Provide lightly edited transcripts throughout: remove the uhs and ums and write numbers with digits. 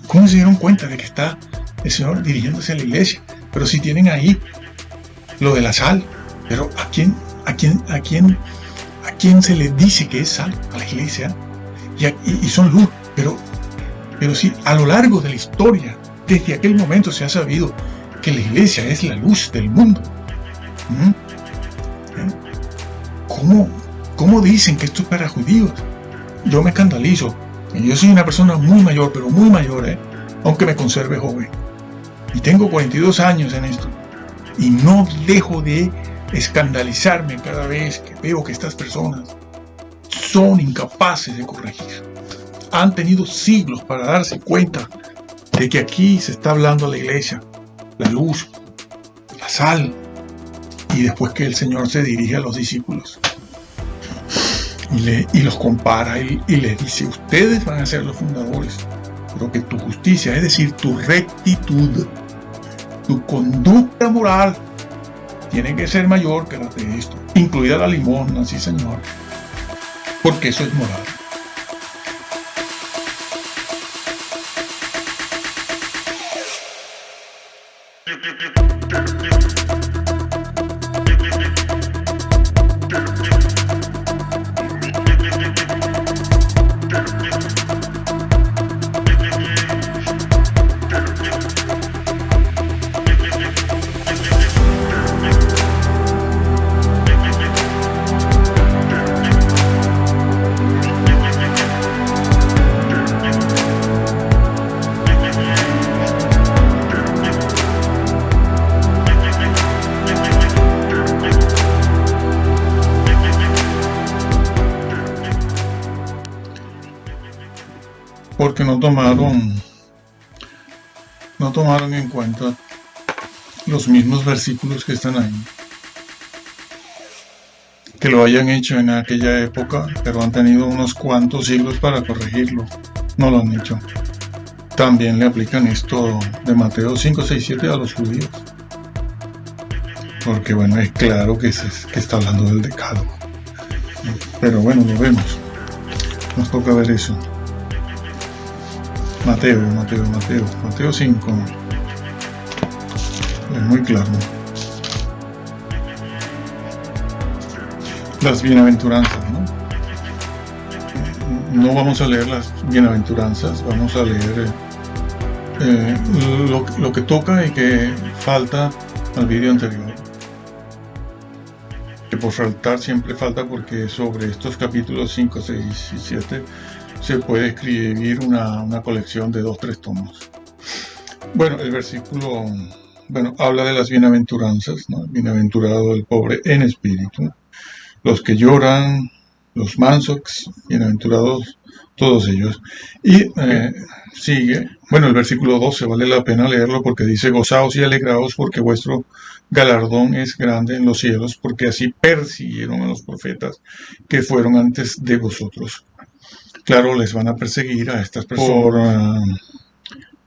¿Cómo se dieron cuenta de que está el Señor dirigiéndose a la iglesia? Pero si tienen ahí lo de la sal, pero ¿a quién se le dice que es sal? A la iglesia. Y son luz, pero sí, a lo largo de la historia, desde aquel momento se ha sabido que la iglesia es la luz del mundo. ¿Cómo dicen que esto es para judíos? Yo me escandalizo. Yo soy una persona muy mayor, pero muy mayor, aunque me conserve joven. Y tengo 42 años en esto. Y no dejo de escandalizarme cada vez que veo que estas personas son incapaces de corregir. Han tenido siglos para darse cuenta de que aquí se está hablando a la iglesia, la luz, la sal, y después que el Señor se dirige a los discípulos y los compara y les dice: ustedes van a ser los fundadores, pero que tu justicia, es decir, tu rectitud, tu conducta moral, tiene que ser mayor que la de esto, incluida la limosna, sí Señor, porque eso es moral. Porque no tomaron en cuenta los mismos versículos que están ahí, que lo hayan hecho en aquella época, pero han tenido unos cuantos siglos para corregirlo. No lo han hecho. También le aplican esto de Mateo 5, 6, 7 a los judíos, porque bueno, es claro que está hablando del decálogo. Pero bueno, lo vemos, nos toca ver eso. Mateo 5, es muy claro. Las bienaventuranzas, no vamos a leer las bienaventuranzas, vamos a leer lo que toca y que falta al vídeo anterior, que por faltar siempre falta, porque sobre estos capítulos 5, 6 y 7 se puede escribir una colección de 2-3 tomos. Bueno, el versículo habla de las bienaventuranzas, ¿no? Bienaventurado el pobre en espíritu, los que lloran, los mansos, bienaventurados todos ellos. Y sigue, el versículo 12 vale la pena leerlo porque dice: gozaos y alegraos porque vuestro galardón es grande en los cielos, porque así persiguieron a los profetas que fueron antes de vosotros. Claro, les van a perseguir a estas personas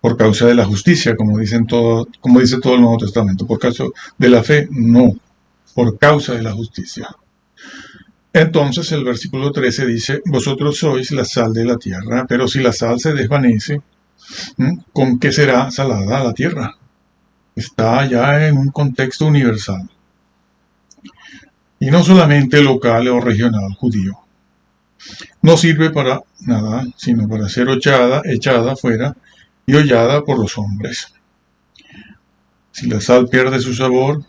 por causa de la justicia, como dice todo el Nuevo Testamento. Por causa de la fe, no, por causa de la justicia. Entonces el versículo 13 dice: vosotros sois la sal de la tierra, pero si la sal se desvanece, ¿con qué será salada la tierra? Está ya en un contexto universal, y no solamente local o regional judío. No sirve para nada, sino para ser echada fuera y hollada por los hombres. Si la sal pierde su sabor,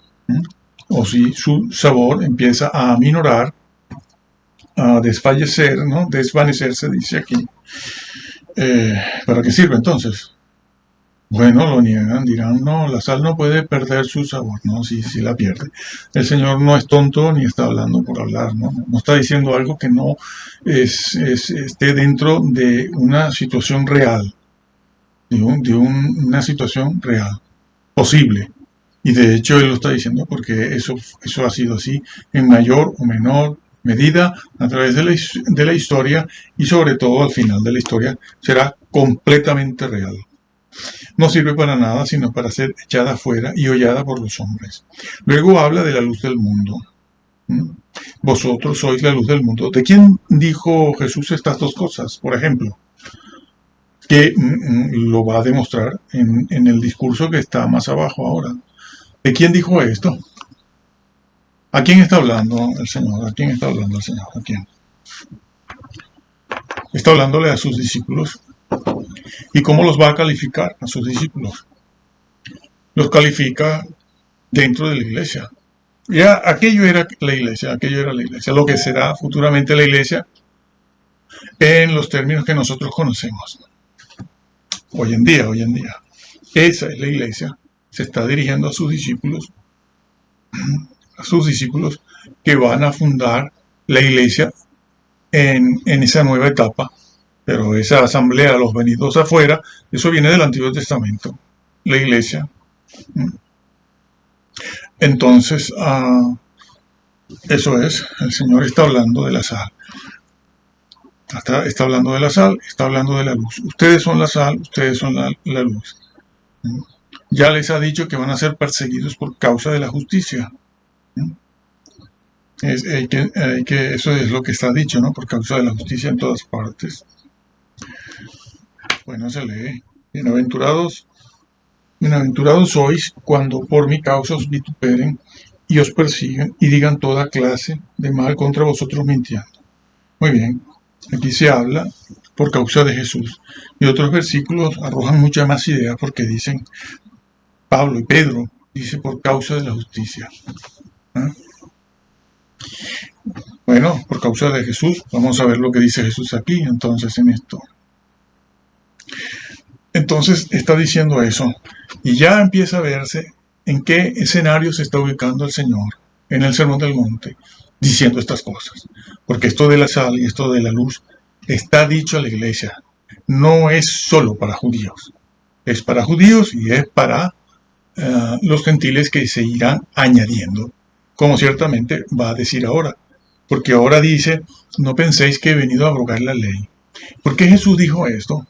o si su sabor empieza a aminorar, a desfallecer, desvanecerse, dice aquí, ¿para qué sirve entonces? Bueno, lo niegan, dirán: no, la sal no puede perder su sabor. No, sí la pierde. El Señor no es tonto ni está hablando por hablar, no está diciendo algo que no esté dentro de una situación real, una situación real, posible. Y de hecho Él lo está diciendo porque eso ha sido así en mayor o menor medida a través de la historia, y sobre todo al final de la historia será completamente real. No sirve para nada sino para ser echada fuera y hollada por los hombres. Luego habla de la luz del mundo. Vosotros sois la luz del mundo. ¿De quién dijo Jesús estas dos cosas? Por ejemplo, que lo va a demostrar en el discurso que está más abajo ahora. ¿De quién dijo esto? ¿A quién está hablando el Señor? ¿A quién está hablando el Señor? ¿A quién? Está hablándole a sus discípulos. ¿Y cómo los va a calificar a sus discípulos? Los califica dentro de la iglesia. Ya aquello era la iglesia, lo que será futuramente la iglesia en los términos que nosotros conocemos. Hoy en día. Esa es la iglesia. Se está dirigiendo a sus discípulos que van a fundar la iglesia en esa nueva etapa. Pero esa asamblea, los venidos afuera, eso viene del Antiguo Testamento, la iglesia. Entonces, eso es, el Señor está hablando de la sal. Está hablando de la sal, está hablando de la luz. Ustedes son la sal, ustedes son la luz. Ya les ha dicho que van a ser perseguidos por causa de la justicia. Eso es lo que está dicho, ¿no? Por causa de la justicia en todas partes. Bueno, se lee. Bienaventurados sois cuando por mi causa os vituperen y os persiguen y digan toda clase de mal contra vosotros mintiendo. Muy bien, aquí se habla por causa de Jesús. Y otros versículos arrojan muchas más ideas porque dicen, Pablo y Pedro, dice por causa de la justicia. Bueno, por causa de Jesús, vamos a ver lo que dice Jesús aquí, entonces en esto. Entonces está diciendo eso, y ya empieza a verse en qué escenario se está ubicando el Señor en el Sermón del Monte, diciendo estas cosas. Porque esto de la sal y esto de la luz está dicho a la iglesia, no es solo para judíos, es para judíos y es para los gentiles que se irán añadiendo, como ciertamente va a decir ahora. Porque ahora dice, no penséis que he venido a abrogar la ley. ¿Por qué Jesús dijo esto?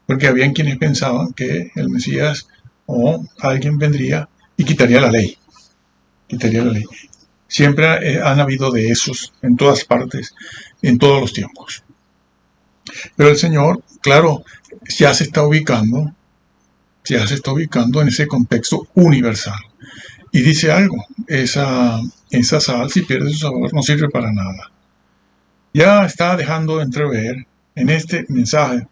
Porque habían quienes pensaban que el Mesías o alguien vendría y quitaría la ley. Siempre han habido de esos en todas partes, en todos los tiempos. Pero el Señor, claro, ya se está ubicando en ese contexto universal. Y dice algo, esa sal, si pierde su sabor, no sirve para nada. Ya está dejando de entrever en este mensaje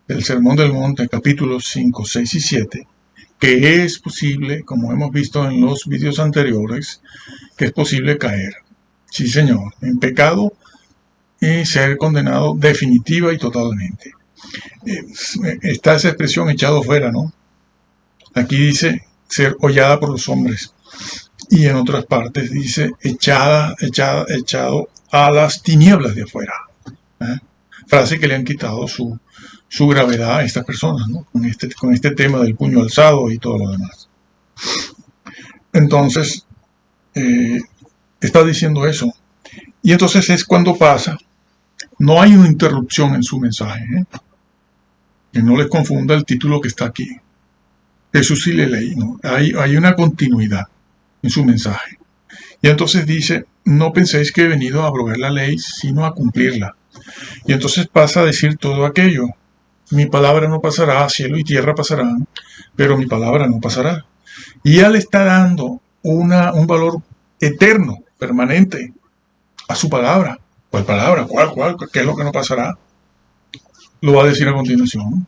del Sermón del Monte, capítulos 5, 6 y 7, que es posible, como hemos visto en los vídeos anteriores, que es posible caer, sí señor, en pecado y ser condenado definitiva y totalmente. Está esa expresión echado fuera, ¿no? Aquí dice ser hollada por los hombres, y en otras partes dice echado a las tinieblas de afuera. Frase que le han quitado su gravedad a estas personas, ¿no? Con este tema del puño alzado y todo lo demás. Entonces, está diciendo eso. Y entonces es cuando pasa, no hay una interrupción en su mensaje, que no les confunda el título que está aquí. Jesús y la ley, ¿no? Hay una continuidad en su mensaje. Y entonces dice, no penséis que he venido a abrogar la ley, sino a cumplirla. Y entonces pasa a decir todo aquello. Mi palabra no pasará, cielo y tierra pasarán, pero mi palabra no pasará. Y él está dando un valor eterno, permanente, a su palabra. ¿Cuál palabra? ¿Cuál? ¿Qué es lo que no pasará? Lo va a decir a continuación.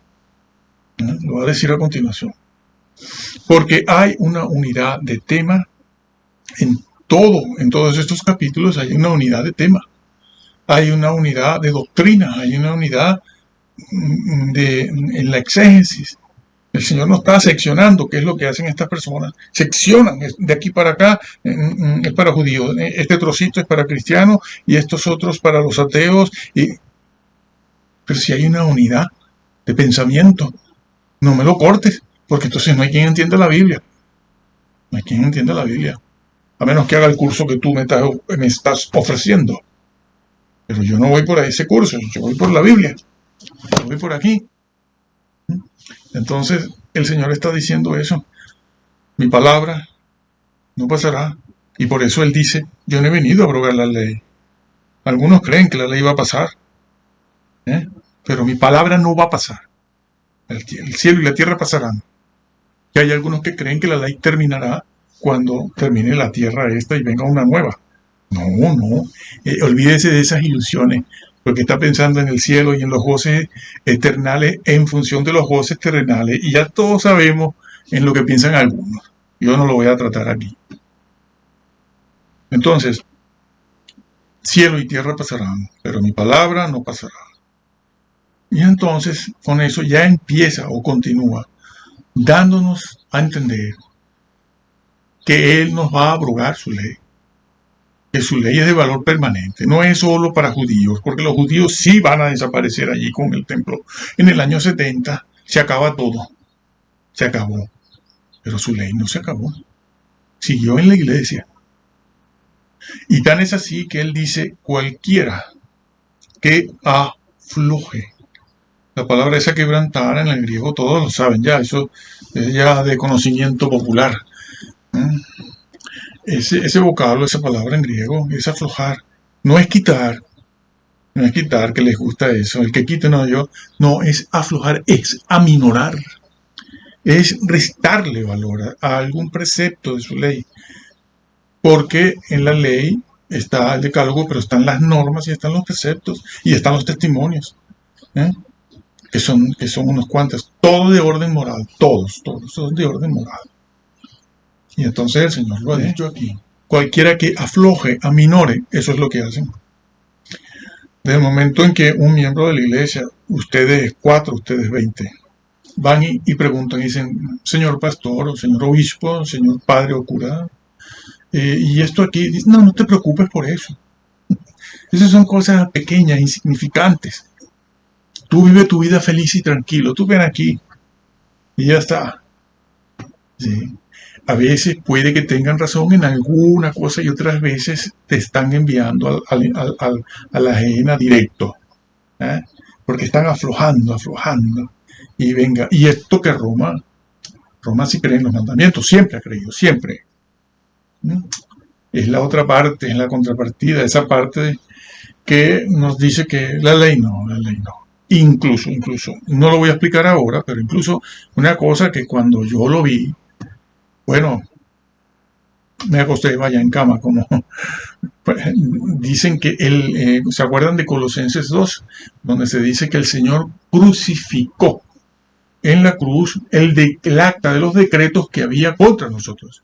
Porque hay una unidad de tema en todos estos capítulos hay una unidad de tema. Hay una unidad de doctrina, hay una unidad en la exégesis. El Señor no está seccionando, que es lo que hacen estas personas. Seccionan, de aquí para acá es para judíos, este trocito es para cristianos y estos otros para los ateos. Pero si hay una unidad de pensamiento, no me lo cortes, porque entonces no hay quien entienda la Biblia. A menos que haga el curso que tú me estás ofreciendo. Pero yo no voy por ese curso, yo voy por la Biblia. Yo voy por aquí. Entonces, el Señor está diciendo eso. Mi palabra no pasará. Y por eso Él dice, yo no he venido a abrogar la ley. Algunos creen que la ley va a pasar. pero mi palabra no va a pasar. El cielo y la tierra pasarán. Y hay algunos que creen que la ley terminará cuando termine la tierra esta y venga una nueva. No, no. Olvídese de esas ilusiones, porque está pensando en el cielo y en los goces eternales en función de los goces terrenales. Y ya todos sabemos en lo que piensan algunos. Yo no lo voy a tratar aquí. Entonces, cielo y tierra pasarán, pero mi palabra no pasará. Y entonces, con eso ya empieza o continúa dándonos a entender que Él nos va a abrogar su ley, que su ley es de valor permanente, no es solo para judíos, porque los judíos sí van a desaparecer allí con el templo. En el año 70 se acaba todo, se acabó, pero su ley no se acabó, siguió en la iglesia. Y tan es así que Él dice, cualquiera que afloje. La palabra esa quebrantar en el griego todos lo saben ya, eso es ya de conocimiento popular. Ese vocablo, esa palabra en griego es aflojar, no es quitar, que les gusta eso, el que quite no, es aflojar, es aminorar, es restarle valor a algún precepto de su ley, porque en la ley está el decálogo, pero están las normas y están los preceptos y están los testimonios, que son unos cuantos, todo de orden moral, todos son de orden moral. Y entonces el Señor lo ha dicho aquí. Cualquiera que afloje, aminore, eso es lo que hacen. Desde el momento en que un miembro de la iglesia, ustedes 4, ustedes 20, van y preguntan y dicen, señor pastor, o señor obispo, señor padre o cura, y esto aquí, dicen, no te preocupes por eso. Esas son cosas pequeñas, insignificantes. Tú vive tu vida feliz y tranquilo, tú ven aquí y ya está. Sí. A veces puede que tengan razón en alguna cosa y otras veces te están enviando a la ajena directo, porque están aflojando, y venga, y esto que Roma sí cree en los mandamientos, siempre ha creído, siempre. Es la otra parte, es la contrapartida, esa parte que nos dice que la ley no. Incluso, no lo voy a explicar ahora, pero incluso una cosa que cuando yo lo vi, bueno, me acosté vaya en cama, como dicen que ¿se acuerdan de Colosenses 2? Donde se dice que el Señor crucificó en la cruz el acta de los decretos que había contra nosotros.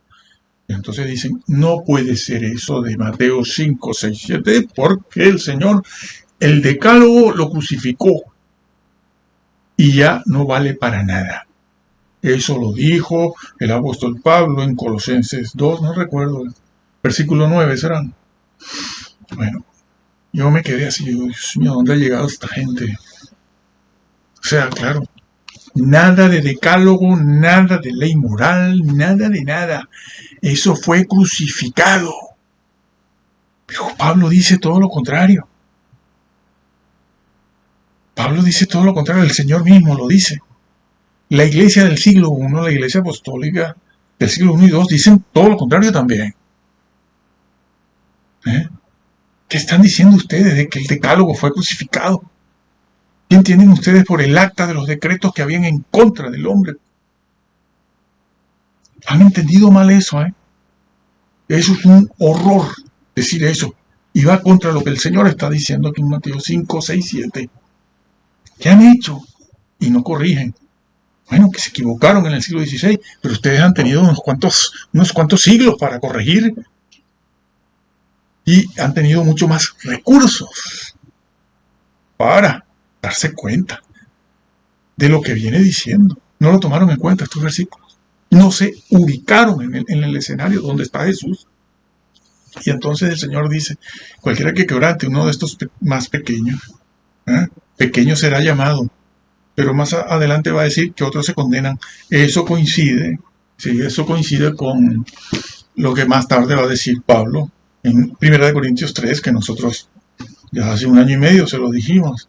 Entonces dicen, no puede ser eso de Mateo 5, 6, 7, porque el Señor, el decálogo lo crucificó y ya no vale para nada. Eso lo dijo el apóstol Pablo en Colosenses 2, no recuerdo, versículo 9 serán. Bueno, yo me quedé así, Dios mío, ¿dónde ha llegado esta gente? O sea, claro, nada de decálogo, nada de ley moral, nada de nada. Eso fue crucificado. Pero Pablo dice todo lo contrario. Pablo dice todo lo contrario, el Señor mismo lo dice. La iglesia del siglo I, la iglesia apostólica del siglo I y II, dicen todo lo contrario también. ¿Qué están diciendo ustedes de que el decálogo fue crucificado? ¿Qué entienden ustedes por el acta de los decretos que habían en contra del hombre? Han entendido mal eso, Eso es un horror decir eso. Y va contra lo que el Señor está diciendo aquí en Mateo 5, 6, 7. ¿Qué han hecho? Y no corrigen. Bueno, que se equivocaron en el siglo XVI, pero ustedes han tenido unos cuantos siglos para corregir y han tenido mucho más recursos para darse cuenta de lo que viene diciendo. No lo tomaron en cuenta estos versículos. No se ubicaron en el escenario donde está Jesús. Y entonces el Señor dice, cualquiera que quebrante uno de estos más pequeños, pequeño será llamado. Pero más adelante va a decir que otros se condenan. Eso coincide con lo que más tarde va a decir Pablo en 1 Corintios 3, que nosotros ya hace 1 año y medio se lo dijimos,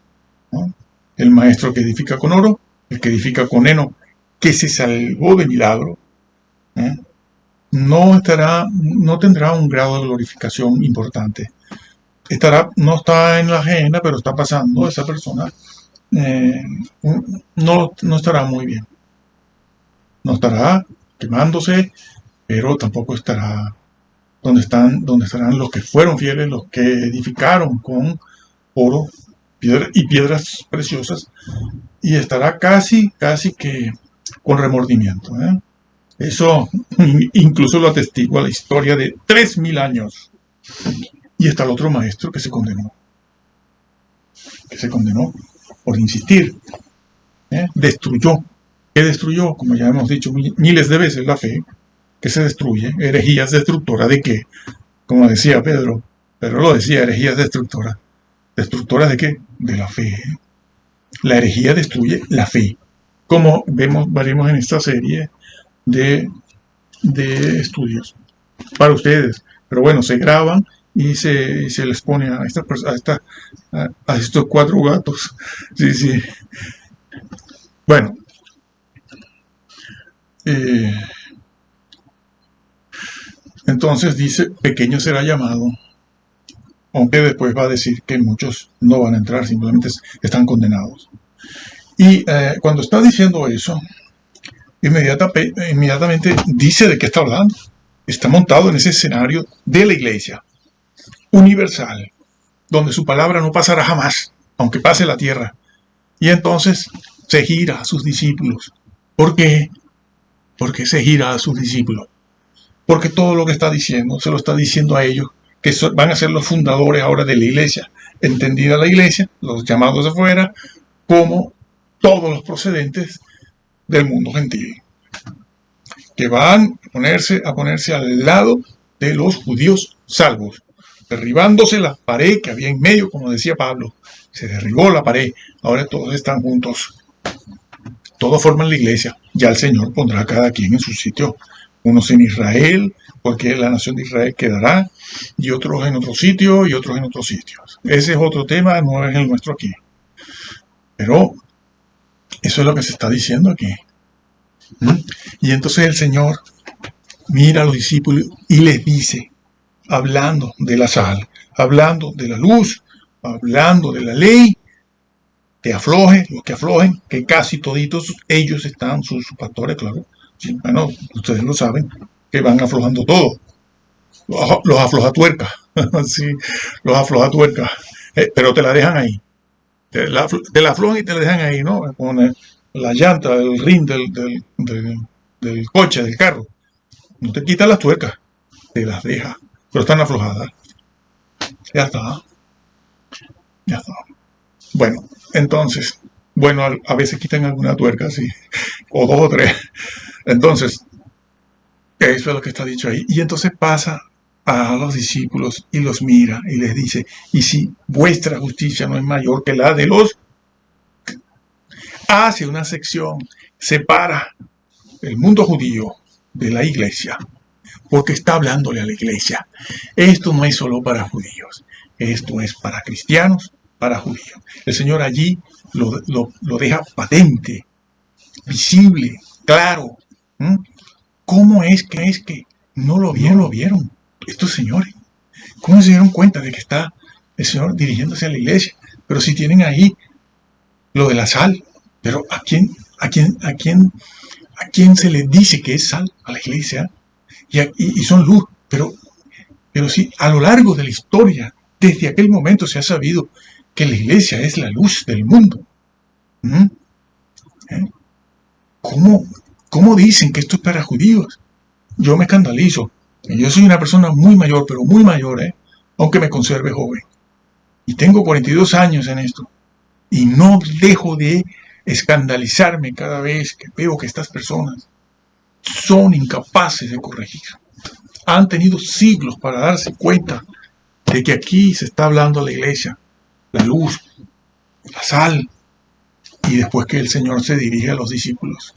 ¿no? El maestro que edifica con oro, el que edifica con heno, que se salvó de milagro, no tendrá un grado de glorificación importante. No está en la ajena, pero está pasando esa persona eh, no estará muy bien. No estará quemándose, pero tampoco estará donde estarán los que fueron fieles, los que edificaron con oro y piedras preciosas, y estará casi que con remordimiento. Eso incluso lo atestigua la historia de 3000 años. Y está el otro maestro que se condenó por insistir. Destruyó. ¿Qué destruyó? Como ya hemos dicho miles de veces, la fe, que se destruye. Herejías destructoras de qué, como decía Pedro lo decía, herejías destructoras. ¿Destructoras de qué? De la fe. La herejía destruye la fe, como veremos en esta serie de estudios para ustedes. Pero bueno, se graban y se les pone a estos 4 gatos. Sí, sí. Bueno, entonces dice, pequeño será llamado, aunque después va a decir que muchos no van a entrar, simplemente están condenados. Y cuando está diciendo eso, inmediatamente dice de qué está hablando. Está montado en ese escenario de la iglesia universal, donde su palabra no pasará jamás, aunque pase la tierra. Y entonces se gira a sus discípulos. ¿Por qué? Porque se gira a sus discípulos. Porque todo lo que está diciendo, se lo está diciendo a ellos, que van a ser los fundadores ahora de la iglesia. Entendida la iglesia, los llamados de afuera, como todos los procedentes del mundo gentil, que van a ponerse al lado de los judíos salvos, derribándose la pared que había en medio, como decía Pablo. Se derribó la pared, ahora todos están juntos, todos forman la iglesia. Ya el Señor pondrá a cada quien en su sitio, unos en Israel, porque la nación de Israel quedará, y otros en otro sitio, y otros en otros sitios. Ese es otro tema, no es el nuestro aquí. Pero eso es lo que se está diciendo aquí. Y entonces el Señor mira a los discípulos y les dice, hablando de la sal, hablando de la luz, hablando de la ley, que aflojen, los que aflojen, que casi toditos ellos están, sus pastores, claro. Sí, bueno, ustedes lo saben, que van aflojando todo. Los aflojatuercas, sí, los aflojatuercas, pero te la dejan ahí. Te la aflojan y te la dejan ahí, ¿no? Con la llanta, el rin del coche, del carro. No te quitan las tuercas, te las deja, pero están aflojadas. Ya está. Ya está. Bueno, entonces, a veces quitan alguna tuerca, sí, o 2 o 3. Entonces, eso es lo que está dicho ahí. Y entonces pasa a los discípulos y los mira y les dice, y si vuestra justicia no es mayor que la de los, hace una sección, separa el mundo judío de la iglesia, porque está hablándole a la iglesia. Esto no es solo para judíos, esto es para cristianos, para judíos. El Señor allí lo deja patente, visible, claro. ¿Cómo es que no lo vieron estos señores? ¿Cómo se dieron cuenta de que está el Señor dirigiéndose a la iglesia? Pero si tienen ahí lo de la sal, pero ¿a quién se le dice que es sal? A la iglesia. Y son luz, pero sí, a lo largo de la historia, desde aquel momento se ha sabido que la iglesia es la luz del mundo. ¿Cómo dicen que esto es para judíos? Yo me escandalizo. Yo soy una persona muy mayor, pero muy mayor, aunque me conserve joven. Y tengo 42 años en esto. Y no dejo de escandalizarme cada vez que veo que estas personas son incapaces de corregir. Han tenido siglos para darse cuenta de que aquí se está hablando a la iglesia, la luz, la sal, y después que el Señor se dirige a los discípulos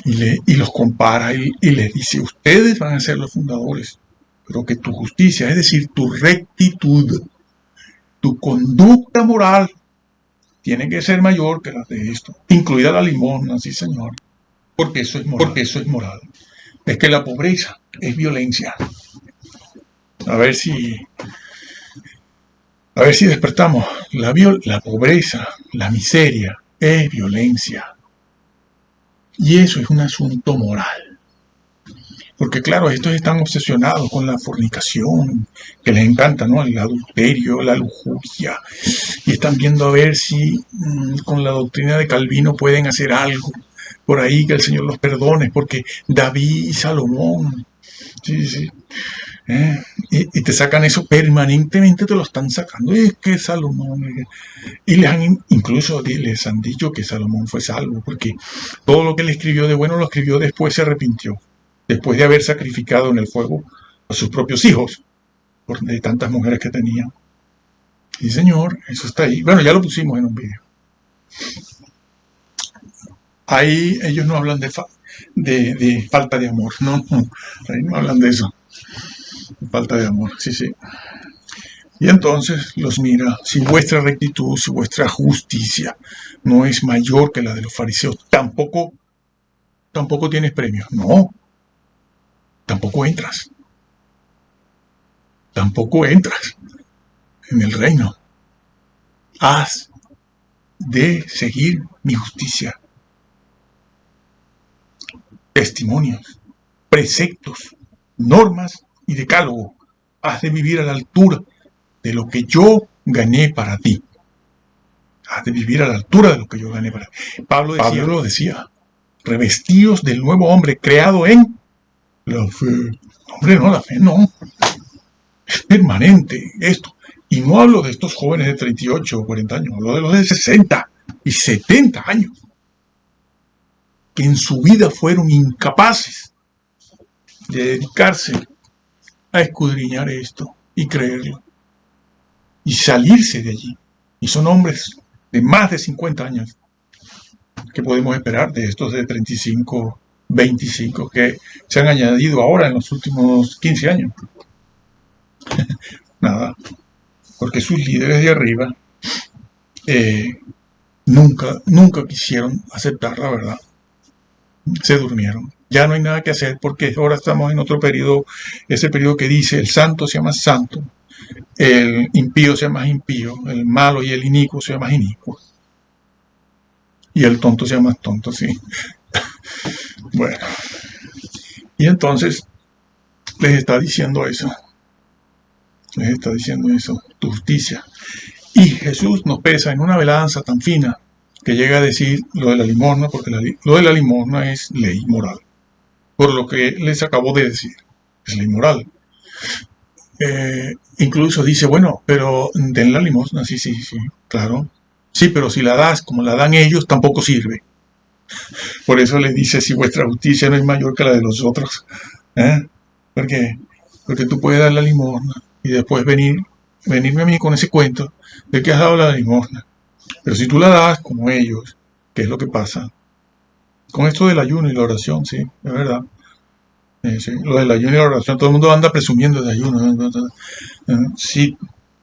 y los compara y les dice, ustedes van a ser los fundadores, pero que tu justicia, es decir, tu rectitud, tu conducta moral, tiene que ser mayor que la de esto, incluida la limosna, sí Señor, porque eso es moral. Es que la pobreza es violencia. A ver si A ver si despertamos. La pobreza, la miseria, es violencia. Y eso es un asunto moral. Porque claro, estos están obsesionados con la fornicación, que les encanta, ¿no? El adulterio, la lujuria. Y están viendo a ver si con la doctrina de Calvino pueden hacer algo por ahí, que el Señor los perdone, porque David y Salomón, sí, y te sacan eso permanentemente, te lo están sacando. Es que Salomón, y incluso les han dicho que Salomón fue salvo, porque todo lo que él escribió de bueno lo escribió después, se arrepintió, después de haber sacrificado en el fuego a sus propios hijos, de tantas mujeres que tenía. Sí, señor, eso está ahí. Bueno, ya lo pusimos en un video. Ahí ellos no hablan de falta de amor, no, ahí no hablan de eso. Falta de amor, sí. Y entonces los mira, si vuestra rectitud, si vuestra justicia no es mayor que la de los fariseos, tampoco tienes premio. No, tampoco entras en el reino. Has de seguir mi justicia. Testimonios, preceptos, normas y decálogo. Has de vivir a la altura de lo que yo gané para ti. Has de vivir a la altura de lo que yo gané para ti. Pablo lo decía, revestidos del nuevo hombre creado en la fe. Hombre, no, la fe no. Es permanente esto. Y no hablo de estos jóvenes de 38 o 40 años, hablo de los de 60 y 70 años, que en su vida fueron incapaces de dedicarse a escudriñar esto y creerlo y salirse de allí. Y son hombres de más de 50 años. ¿Qué podemos esperar de estos de 35, 25 que se han añadido ahora en los últimos 15 años? Nada, porque sus líderes de arriba nunca quisieron aceptar la verdad. Se durmieron. Ya no hay nada que hacer porque ahora estamos en otro periodo, ese periodo que dice el santo se llama santo, el impío se llama impío, el malo y el inicuo se llama inicuo, y el tonto se llama tonto, sí. Bueno, y entonces les está diciendo eso, tu justicia. Y Jesús nos pesa en una balanza tan fina que llega a decir lo de la limosna, porque lo de la limosna es ley moral. Por lo que les acabo de decir, es ley moral. Incluso dice, bueno, pero den la limosna, sí, claro. Sí, pero si la das como la dan ellos, tampoco sirve. Por eso le dice, si vuestra justicia no es mayor que la de los otros. ¿Por qué? Porque tú puedes dar la limosna y después venirme a mí con ese cuento de que has dado la limosna. Pero si tú la das como ellos, ¿qué es lo que pasa? Con esto del ayuno y la oración, sí, es verdad. Sí, lo del ayuno y la oración, todo el mundo anda presumiendo de ayuno. Sí,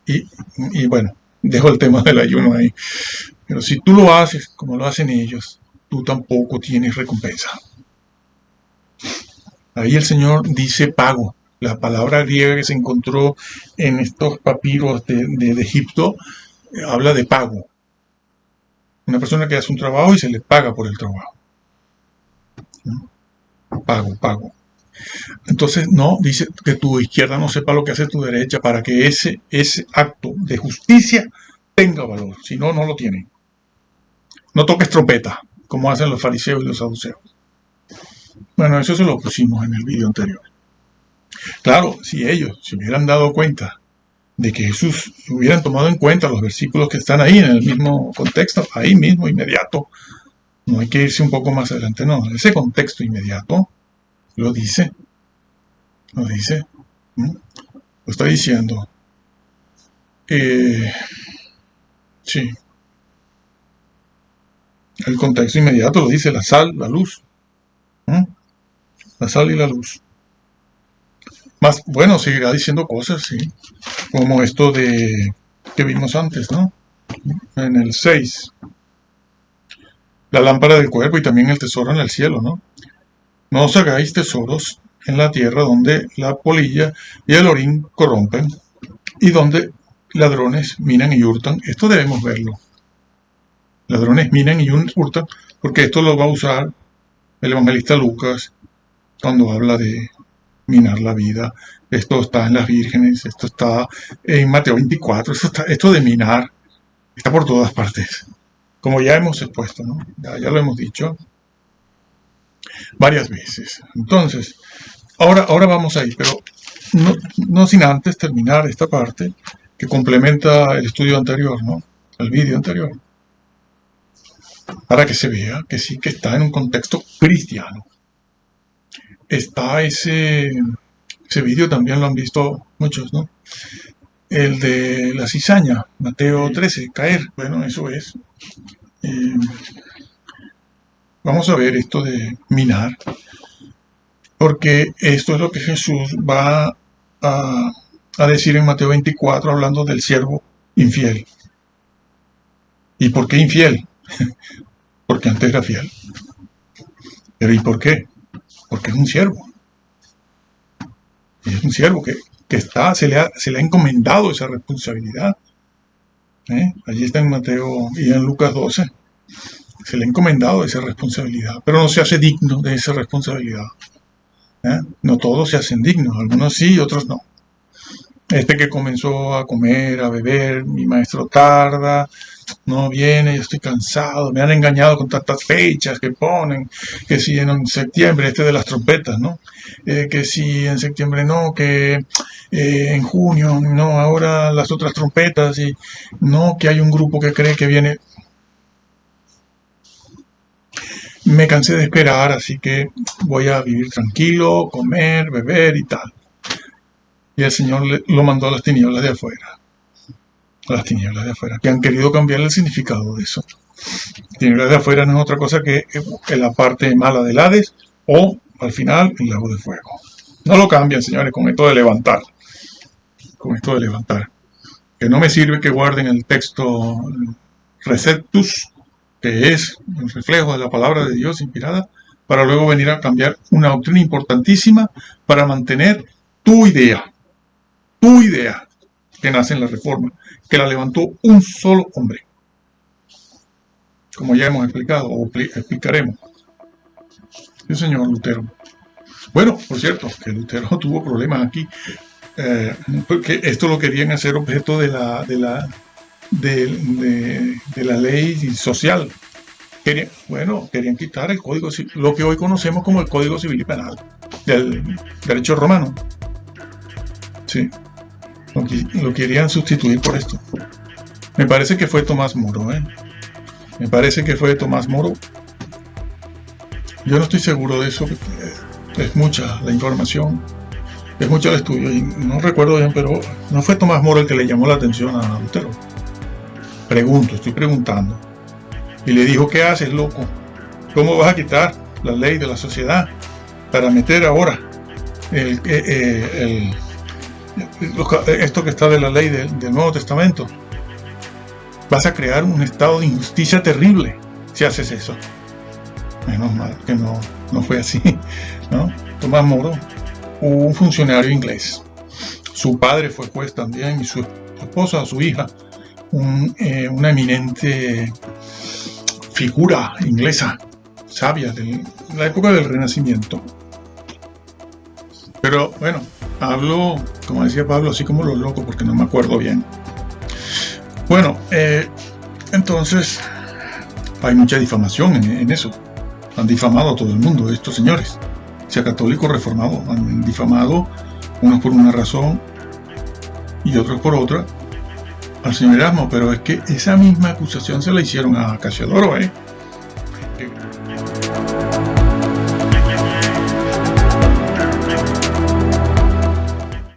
y bueno, dejo el tema del ayuno ahí. Pero si tú lo haces como lo hacen ellos, tú tampoco tienes recompensa. Ahí el Señor dice pago. La palabra griega que se encontró en estos papiros de Egipto habla de pago. Una persona que hace un trabajo y se le paga por el trabajo. Pago. Entonces, no, dice que tu izquierda no sepa lo que hace tu derecha para que ese acto de justicia tenga valor. Si no, no lo tiene. No toques trompeta, como hacen los fariseos y los saduceos. Bueno, eso se lo pusimos en el video anterior. Claro, si ellos se hubieran dado cuenta de que Jesús hubieran tomado en cuenta los versículos que están ahí en el mismo contexto, ahí mismo, inmediato, no hay que irse un poco más adelante, no, ese contexto inmediato lo dice, lo está diciendo, sí, el contexto inmediato lo dice, la sal, la luz, la sal y la luz. Más, bueno, seguirá diciendo cosas, sí, como esto de que vimos antes, ¿no? En el 6, la lámpara del cuerpo y también el tesoro en el cielo, ¿no? No os hagáis tesoros en la tierra donde la polilla y el orín corrompen y donde ladrones minan y hurtan. Esto debemos verlo. Ladrones minan y hurtan, porque esto lo va a usar el evangelista Lucas cuando habla de minar la vida. Esto está en las vírgenes, esto está en Mateo 24, esto de minar está por todas partes, como ya hemos expuesto, ¿no? Ya lo hemos dicho varias veces. Entonces, ahora vamos ahí, pero no sin antes terminar esta parte que complementa el estudio anterior, ¿no? El vídeo anterior, para que se vea que sí que está en un contexto cristiano. Está ese vídeo, también lo han visto muchos, ¿no? El de la cizaña, Mateo 13, caer. Bueno, eso es. Vamos a ver esto de minar, porque esto es lo que Jesús va a decir en Mateo 24, hablando del siervo infiel. ¿Y por qué infiel? Porque antes era fiel. Pero ¿y por qué? Porque es un siervo. Es un siervo que se le ha encomendado esa responsabilidad. Allí está en Mateo y en Lucas 12. Se le ha encomendado esa responsabilidad, pero no se hace digno de esa responsabilidad. No todos se hacen dignos, algunos sí, otros no. Este que comenzó a comer, a beber, mi maestro tarda, no viene, yo estoy cansado, me han engañado con tantas fechas que ponen, que si en septiembre, de las trompetas, ¿no? Que si en septiembre no, que en junio, no, ahora las otras trompetas, y no, que hay un grupo que cree que viene. Me cansé de esperar, así que voy a vivir tranquilo, comer, beber y tal. Y el Señor lo mandó a las tinieblas de afuera. A las tinieblas de afuera, que han querido cambiar el significado de eso. Tinieblas de afuera no es otra cosa que la parte mala del Hades, o al final el lago de fuego. No lo cambian, señores, con esto de levantar. Con esto de levantar. Que no me sirve que guarden el texto Receptus, que es el reflejo de la palabra de Dios inspirada, para luego venir a cambiar una doctrina importantísima para mantener tu idea que nace en la Reforma, que la levantó un solo hombre, como ya hemos explicado o explicaremos, el señor Lutero. Bueno, por cierto, que Lutero tuvo problemas aquí, porque esto lo querían hacer objeto de la ley social. Querían quitar el código civil, lo que hoy conocemos como el Código Civil y Penal del derecho romano. Sí, lo querían sustituir por esto. Me parece que fue Tomás Moro, Me parece que fue Tomás Moro. Yo no estoy seguro de eso, es mucha la información, es mucho el estudio, y no recuerdo bien, pero no fue Tomás Moro el que le llamó la atención a Lutero. Estoy preguntando. Y le dijo, ¿qué haces, loco? ¿Cómo vas a quitar la ley de la sociedad para meter ahora esto que está de la ley del Nuevo Testamento? Vas a crear un estado de injusticia terrible si haces eso. Menos mal que no fue así, ¿no? Tomás Moro, un funcionario inglés. Su padre fue juez también, y su esposa, su hija, una eminente figura inglesa, sabia de la época del Renacimiento. Pero bueno, hablo, como decía Pablo, así como los locos, porque no me acuerdo bien. Bueno, entonces hay mucha difamación en eso. Han difamado a todo el mundo estos señores, sea católico o reformado. Han difamado, unos por una razón y otros por otra, al señor Erasmo. Pero es que esa misma acusación se la hicieron a Casiodoro,